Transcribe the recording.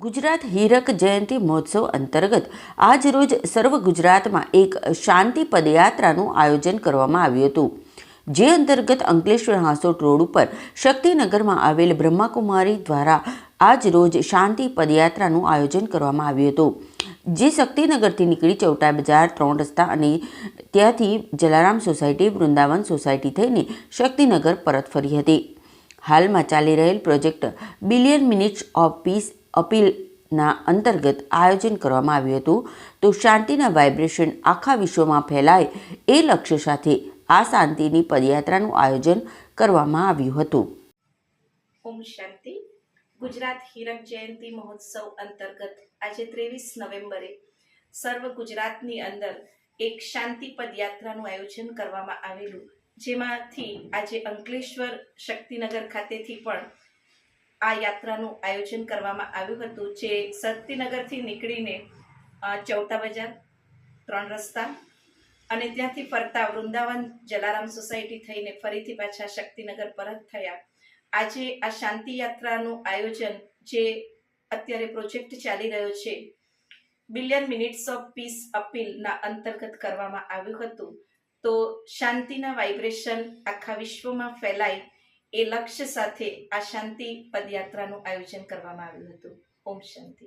ગુજરાત હીરક જયંતિ મહોત્સવ અંતર્ગત આજ રોજ સર્વ ગુજરાતમાં એક શાંતિ પદયાત્રાનું આયોજન કરવામાં આવ્યું હતું, જે અંતર્ગત અંકલેશ્વર હાંસોટ રોડ ઉપર શક્તિનગરમાં આવેલ બ્રહ્માકુમારી દ્વારા આજ રોજ શાંતિ પદયાત્રાનું આયોજન કરવામાં આવ્યું હતું, જે શક્તિનગરથી નીકળી ચૌટા બજાર 3 રસ્તા અને ત્યાંથી જલારામ સોસાયટી, વૃંદાવન સોસાયટી થઈને શક્તિનગર પરત ફરી હતી. હાલમાં ચાલી રહેલ project billion minutes of peace અપીલના અંતર્ગત આયોજન કરવામાં આવ્યું હતું. તો શાંતિના વાઇબ્રેશન આખા વિશ્વમાં ફેલાય એ લક્ષ્ય સાથે આ શાંતિની પદયાત્રાનું આયોજન કરવામાં આવ્યું હતું. ઓમ શાંતિ. ગુજરાત હીરક જયંતિ મહોત્સવ અંતર્ગત આજે 23 નવેમ્બરે સર્વ ગુજરાતની અંદર એક શાંતિ પદયાત્રાનું આયોજન કરવામાં આવેલું, જેમાંથી આજે અંકલેશ્વર શક્તિનગર ખાતેથી પણ આ યાત્રાનું આયોજન કરવામાં આવ્યું હતું, જે શક્તિનગરથી નીકળીને ચૌટા બજાર 3 રસ્તા અને ત્યાંથી ફરતા વૃંદાવન જલારામ સોસાયટી થઈને ફરીથી પાછા શક્તિનગર પરત થયા. આજે આ શાંતિ યાત્રાનું આયોજન જે અત્યારે પ્રોજેક્ટ ચાલી રહ્યો છે બિલિયન મિનિટ્સ ઓફ પીસ અપીલના અંતર્ગત કરવામાં આવ્યું હતું. તો શાંતિના વાઇબ્રેશન આખા વિશ્વમાં ફેલાય એ લક્ષ્ય સાથે આ શાંતિ પદયાત્રાનું આયોજન કરવામાં આવ્યું હતું. ઓમ શાંતિ.